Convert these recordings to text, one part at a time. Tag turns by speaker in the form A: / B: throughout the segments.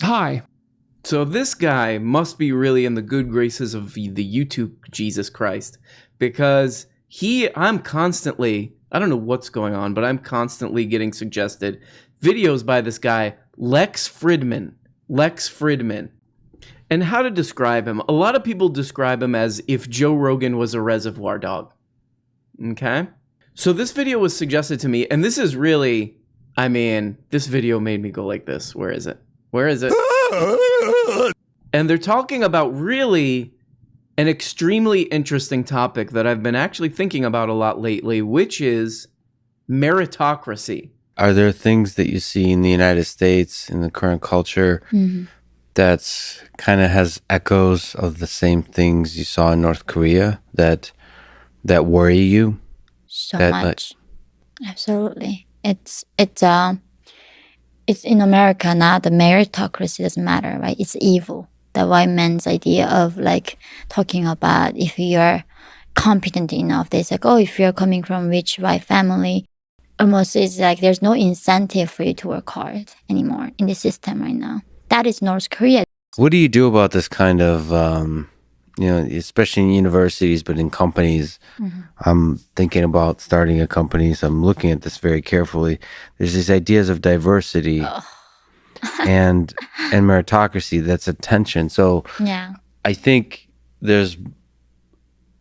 A: Hi.
B: So this guy must be really in the good graces of the YouTube Jesus Christ, because I'm constantly, I don't know what's going on, but I'm constantly getting suggested videos by this guy, Lex Fridman. Lex Fridman. And how to describe him? A lot of people describe him as if Joe Rogan was a reservoir dog. Okay? So this video was suggested to me, and this is really, this video made me go like this. Where is it? Where is it? And they're talking about really an extremely interesting topic that I've been actually thinking about a lot lately, which is meritocracy.
C: Are there things that you see in the United States, in the current culture, that's kind of has echoes of the same things you saw in North Korea that worry you?
D: So much. Absolutely. It's in America now, the meritocracy doesn't matter, right? It's evil. The white man's idea of like talking about if you're competent enough, they say, oh, if you're coming from rich white family, almost it's like there's no incentive for you to work hard anymore in the system right now. That is North Korea.
C: What do you do about this kind of, especially in universities, but in companies? I'm thinking about starting a company, so I'm looking at this very carefully. There's these ideas of diversity and meritocracy. That's a tension. So
D: Yeah.
C: I think there's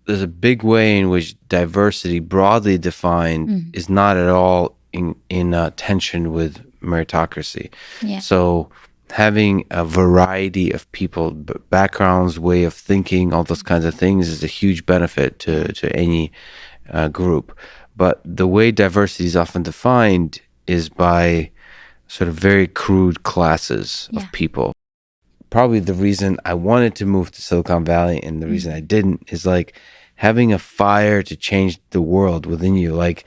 C: a big way in which diversity, broadly defined, is not at all in tension with meritocracy.
D: Yeah.
C: So having a variety of people, backgrounds, way of thinking, all those kinds of things is a huge benefit to any group. But the way diversity is often defined is by sort of very crude classes of people. Probably the reason I wanted to move to Silicon Valley and the reason I didn't is like having a fire to change the world within you. Like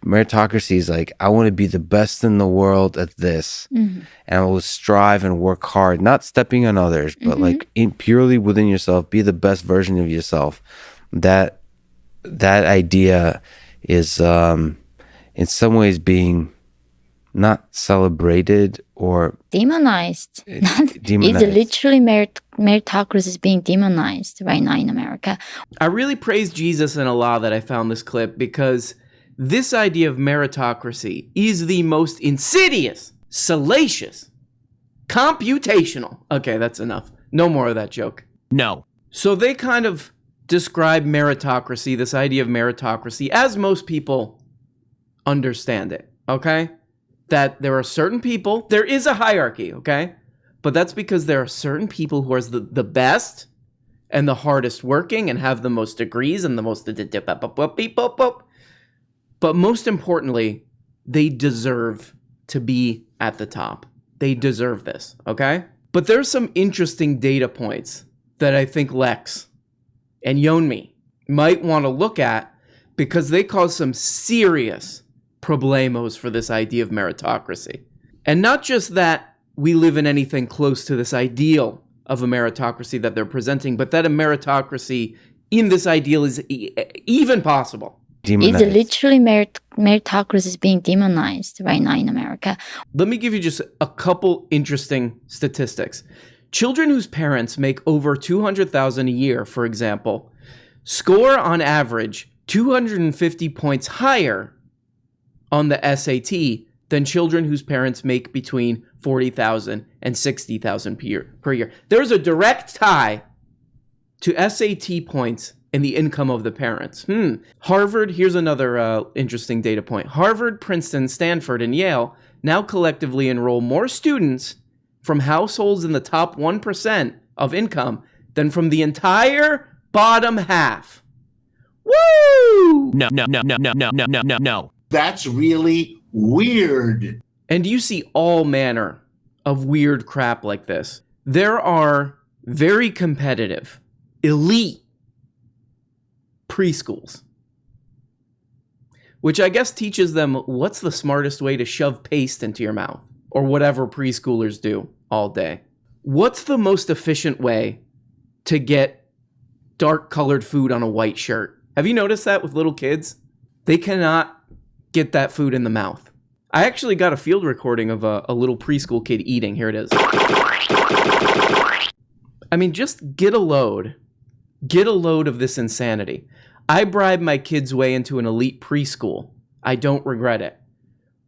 C: meritocracy is like, I want to be the best in the world at this, and I will strive and work hard, not stepping on others, but like purely within yourself, be the best version of yourself. That idea is in some ways being not celebrated or
D: demonized.
C: demonized.
D: It's literally meritocracy is being demonized right now in America.
B: I really praise Jesus and Allah that I found this clip, because this idea of meritocracy is the most insidious, salacious, computational. Okay, that's enough. No more of that joke.
A: No.
B: So they kind of describe meritocracy, this idea of meritocracy, as most people understand it, okay? That there are certain people, there is a hierarchy, okay? But that's because there are certain people who are the best and the hardest working and have the most degrees and the most... But most importantly, they deserve to be at the top. They deserve this, okay? But there's some interesting data points that I think Lex and Yonmi might want to look at, because they cause some serious problemos for this idea of meritocracy. And not just that we live in anything close to this ideal of a meritocracy that they're presenting, but that a meritocracy in this ideal is even possible.
C: Demonized.
D: It's literally meritocracy is being demonized right now in America.
B: Let me give you just a couple interesting statistics. Children whose parents make over $200,000 a year, for example, score on average 250 points higher on the SAT than children whose parents make between $40,000 and $60,000 per year. There's a direct tie to SAT points and the income of the parents. Harvard, here's another interesting data point. Harvard, Princeton, Stanford, and Yale now collectively enroll more students from households in the top 1% of income than from the entire bottom half. Woo!
A: No.
E: That's really weird.
B: And you see all manner of weird crap like this. There are very competitive, elite preschools, which I guess teaches them what's the smartest way to shove paste into your mouth, or whatever preschoolers do all day. What's the most efficient way to get dark colored food on a white shirt? Have you noticed that with little kids? They cannot get that food in the mouth. I actually got a field recording of a little preschool kid eating. Here it is. I mean, just get a load. Get a load of this insanity. I bribed my kid's way into an elite preschool. I don't regret it.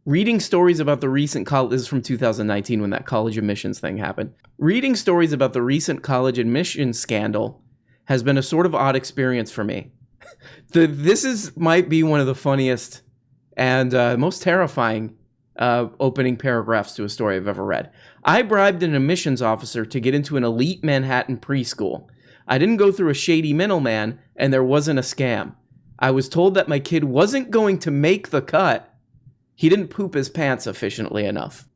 B: Reading stories about the recent college, this is from 2019 when that college admissions thing happened. Reading stories about the recent college admissions scandal has been a sort of odd experience for me. Might be one of the funniest and most terrifying opening paragraphs to a story I've ever read. I bribed an admissions officer to get into an elite Manhattan preschool. I didn't go through a shady middleman, and there wasn't a scam. I was told that my kid wasn't going to make the cut. He didn't poop his pants efficiently enough.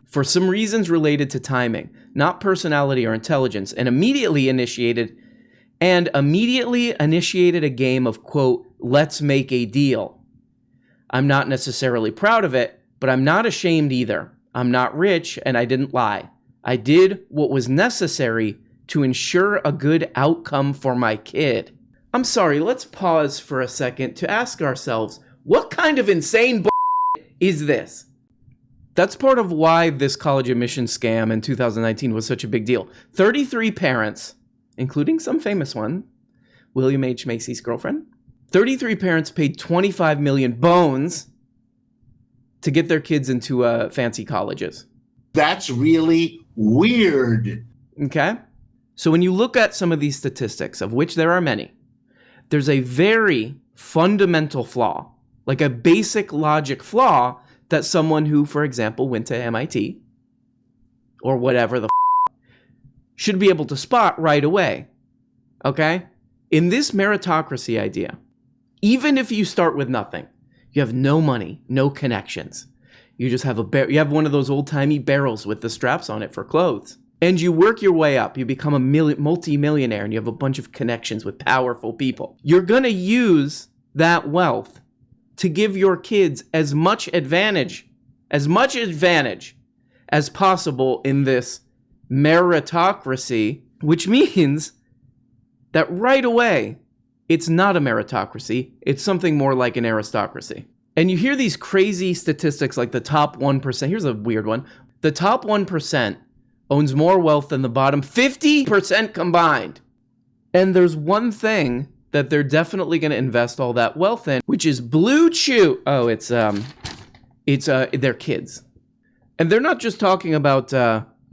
B: For some reasons related to timing, not personality or intelligence, and immediately initiated a game of, quote, let's make a deal. I'm not necessarily proud of it, but I'm not ashamed either. I'm not rich, and I didn't lie. I did what was necessary to ensure a good outcome for my kid. I'm sorry, let's pause for a second to ask ourselves, what kind of insane is this? That's part of why this college admissions scam in 2019 was such a big deal. 33 parents, including some famous one, William H. Macy's girlfriend, 33 parents paid 25 million bones to get their kids into fancy colleges.
E: That's really weird.
B: Okay? So when you look at some of these statistics, of which there are many, there's a very fundamental flaw, like a basic logic flaw that someone who, for example, went to MIT or whatever the should be able to spot right away. Okay? In this meritocracy idea, even if you start with nothing, you have no money, no connections. You just have you have one of those old-timey barrels with the straps on it for clothes. And you work your way up. You become a multi-millionaire and you have a bunch of connections with powerful people. You're going to use that wealth to give your kids as much advantage as possible in this meritocracy, which means that right away, it's not a meritocracy. It's something more like an aristocracy. And you hear these crazy statistics like the top 1%. Here's a weird one. The top 1% owns more wealth than the bottom 50% combined. And there's one thing that they're definitely going to invest all that wealth in, which is Blue Chew. Oh, it's their kids. And they're not just talking about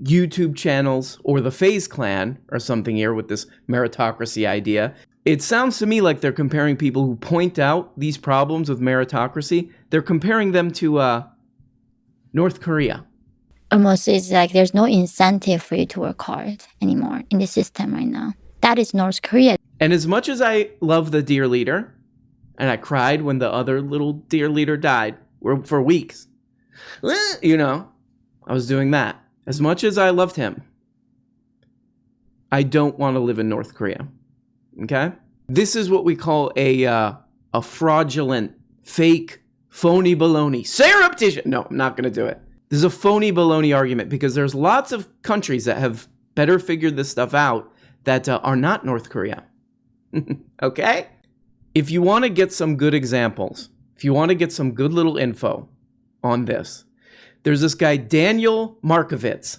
B: YouTube channels or the FaZe clan or something here with this meritocracy idea. It sounds to me like they're comparing people who point out these problems with meritocracy. They're comparing them to North Korea.
D: Almost it's like there's no incentive for you to work hard anymore in the system right now. That is North Korea.
B: And as much as I love the dear leader, and I cried when the other little dear leader died for weeks, you know, I was doing that. As much as I loved him, I don't want to live in North Korea. Okay? This is what we call a fraudulent, fake, phony baloney. Surreptitious. No, I'm not going to do it. This is a phony baloney argument because there's lots of countries that have better figured this stuff out that are not North Korea. Okay? If you want to get some good examples, if you want to get some good little info on this, there's this guy, Daniel Markovits,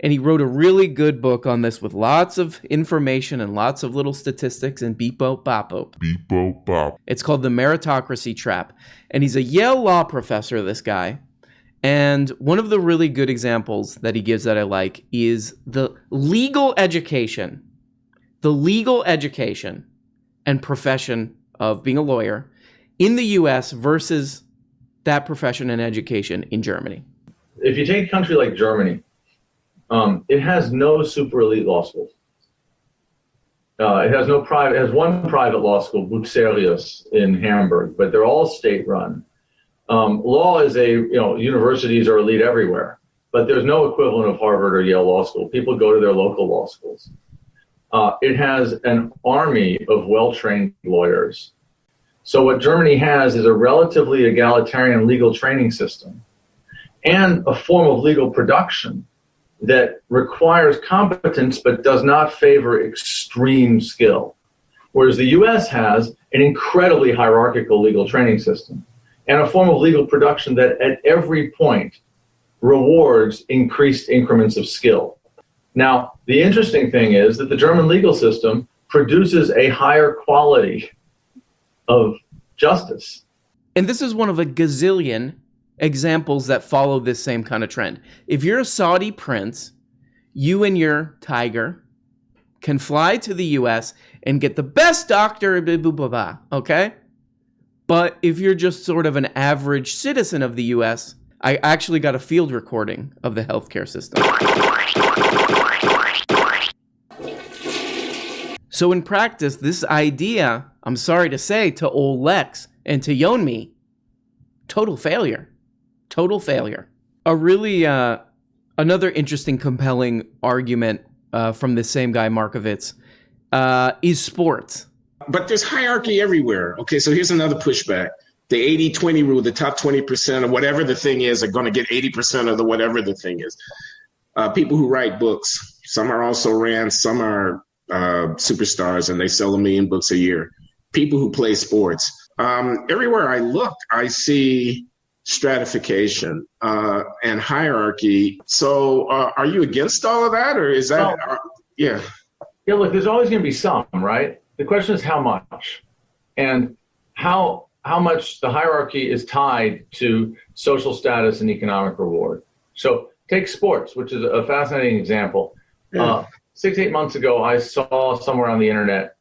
B: and he wrote a really good book on this with lots of information and lots of little statistics and beep-boop, bop-boop.
F: Beep-boop, bop.
B: It's called The Meritocracy Trap. And he's a Yale law professor, this guy. And one of the really good examples that he gives that I like is the legal education and profession of being a lawyer in the US versus that profession and education in Germany.
G: If you take a country like Germany, it has no super elite law schools. It has one private law school, Bucerius in Hamburg, but they're all state run. Law is universities are elite everywhere, but there's no equivalent of Harvard or Yale Law School. People go to their local law schools. It has an army of well-trained lawyers. So what Germany has is a relatively egalitarian legal training system and a form of legal production that requires competence but does not favor extreme skill. Whereas the US has an incredibly hierarchical legal training system and a form of legal production that at every point rewards increased increments of skill. Now, the interesting thing is that the German legal system produces a higher quality of justice.
B: And this is one of a gazillion examples that follow this same kind of trend. If you're a Saudi prince, you and your tiger can fly to the US and get the best doctor, okay? But if you're just sort of an average citizen of the US, I actually got a field recording of the healthcare system. So in practice, this idea, I'm sorry to say, to old Lex and to Yonmi, total failure. Total failure. A really, another interesting, compelling argument from this same guy, Markovitz, is sports.
F: But there's hierarchy everywhere. Okay, so here's another pushback. The 80-20 rule, the top 20% of whatever the thing is are going to get 80% of the whatever the thing is. People who write books, some are also ran, some are superstars, and they sell 1 million books a year. People who play sports. Everywhere I look, I see stratification and hierarchy. So are you against all of that, or is that, yeah?
G: Yeah, look, there's always going to be some, right? The question is how much, and how much the hierarchy is tied to social status and economic reward. So take sports, which is a fascinating example. Yeah. 6-8 months ago, I saw somewhere on the internet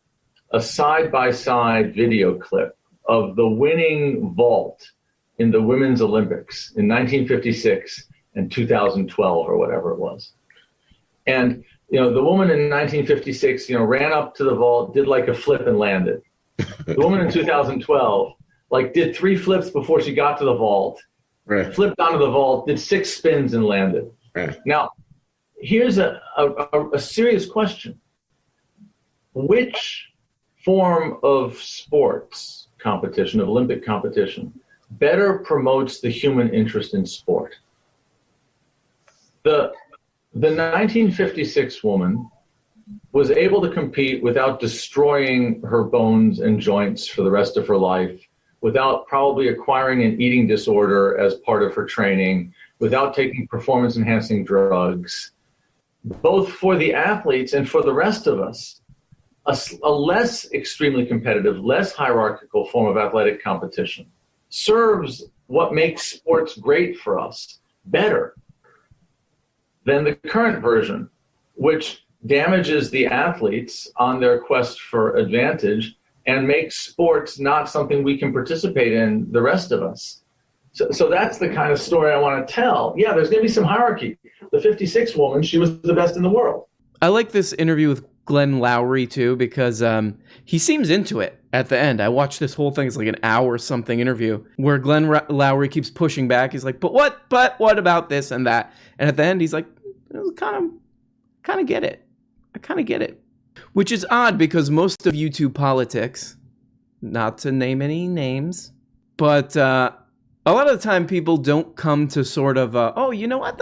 G: a side-by-side video clip of the winning vault in the Women's Olympics in 1956 and 2012 or whatever it was. And, you know, the woman in 1956, ran up to the vault, did like a flip and landed. The woman in 2012, did 3 flips before she got to the vault, right, flipped onto the vault, did 6 spins and landed. Right. Now, here's a serious question. Which form of sports competition, of Olympic competition, better promotes the human interest in sport? The 1956 woman was able to compete without destroying her bones and joints for the rest of her life, without probably acquiring an eating disorder as part of her training, without taking performance-enhancing drugs. Both for the athletes and for the rest of us, a less extremely competitive, less hierarchical form of athletic competition serves what makes sports great for us better than the current version, which damages the athletes on their quest for advantage and makes sports not something we can participate in, the rest of us. So that's the kind of story I want to tell. Yeah, there's going to be some hierarchy. The 56 woman, she was the best in the world.
B: I like this interview with Glenn Lowry, too, because he seems into it at the end. I watched this whole thing. It's like an hour-something interview where Glenn Lowry keeps pushing back. He's like, but what about this and that? And at the end, he's like, kind of get it. I kind of get it. Which is odd because most of YouTube politics, not to name any names, but a lot of the time people don't come to sort of, oh, you know what,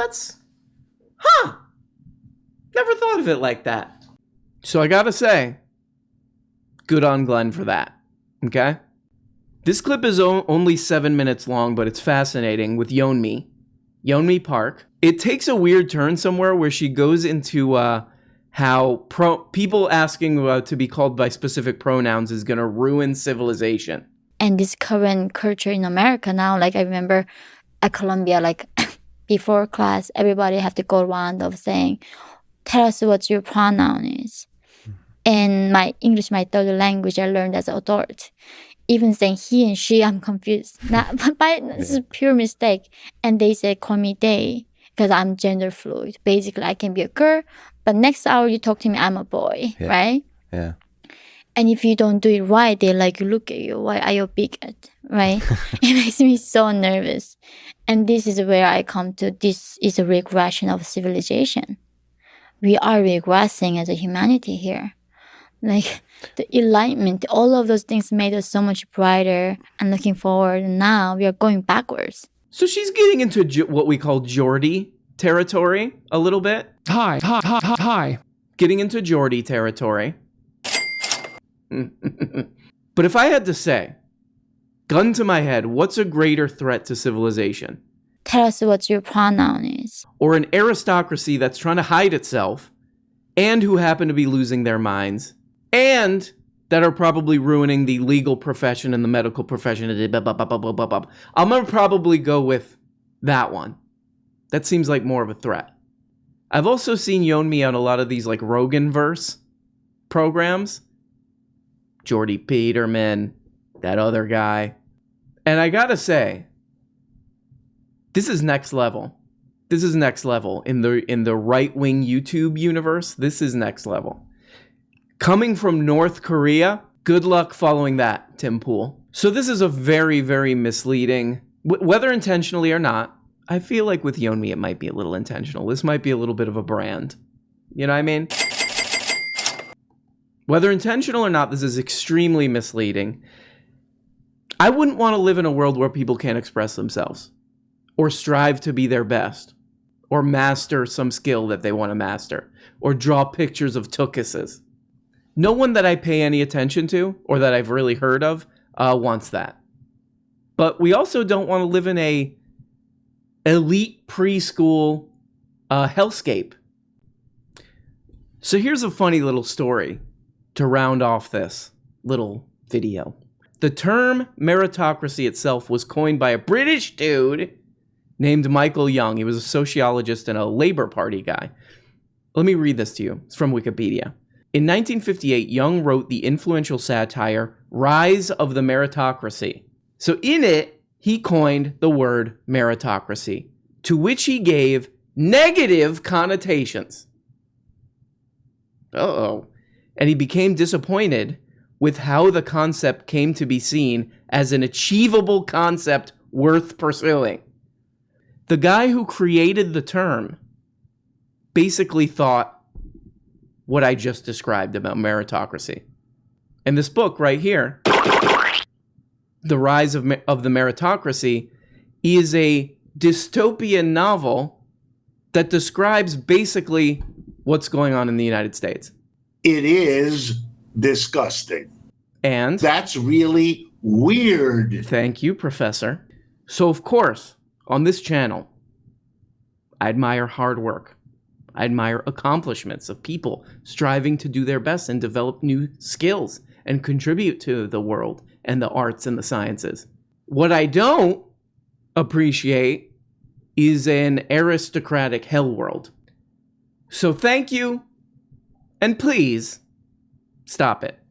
B: never thought of it like that. So I gotta say, good on Glenn for that, okay? This clip is only 7 minutes long, but it's fascinating with Yeonmi Park. It takes a weird turn somewhere where she goes into how people asking to be called by specific pronouns is gonna ruin civilization.
D: And this current culture in America now, I remember at Columbia, before class, everybody have to go around of saying, tell us what your pronoun is. And my English, my third language, I learned as an adult. Even saying he and she, I'm confused. This is a pure mistake. And they say, call me they, because I'm gender fluid. Basically, I can be a girl, but next hour you talk to me, I'm a boy, right? Yeah. And if you don't do it right, they look at you. Why are you a bigot, right? It makes me so nervous. And this is where I come to, this is a regression of civilization. We are regressing as a humanity here. The enlightenment, all of those things made us so much brighter and looking forward. And now we are going backwards.
B: So she's getting into what we call Geordie territory a little bit. Hi. Getting into Geordie territory. But if I had to say, Gun to my head, what's a greater threat to civilization?
D: Tell us what your pronoun is.
B: Or an aristocracy that's trying to hide itself and who happen to be losing their minds and that are probably ruining the legal profession and the medical profession. I'm going to probably go with that one. That seems like more of a threat. I've also seen Yeonmi on a lot of these like Rogan-verse programs. Jordy Peterman, that other guy. And I gotta say, this is next level. This is next level in the right-wing YouTube universe. This is next level. Coming from North Korea, good luck following that, Tim Pool. So this is a very, very misleading, whether intentionally or not. I feel like with Yeonmi, it might be a little intentional. This might be a little bit of a brand. You know what I mean? Whether intentional or not, this is extremely misleading. I wouldn't want to live in a world where people can't express themselves or strive to be their best or master some skill that they want to master or draw pictures of tukuses. No one that I pay any attention to or that I've really heard of wants that. But we also don't want to live in a elite preschool hellscape. So here's a funny little story to round off this little video. The term meritocracy itself was coined by a British dude named Michael Young. He was a sociologist and a Labour Party guy. Let me read this to you. It's from Wikipedia. In 1958, Young wrote the influential satire, Rise of the Meritocracy. So in it, he coined the word meritocracy, to which he gave negative connotations. And he became disappointed with how the concept came to be seen as an achievable concept worth pursuing. The guy who created the term basically thought what I just described about meritocracy. And this book right here, The Rise of the Meritocracy, is a dystopian novel that describes basically what's going on in the United States.
E: It is disgusting.
B: And
E: that's really weird.
B: Thank you, Professor. So, of course, on this channel, I admire hard work. I admire accomplishments of people striving to do their best and develop new skills and contribute to the world and the arts and the sciences. What I don't appreciate is an aristocratic hell world. So thank you, and please stop it.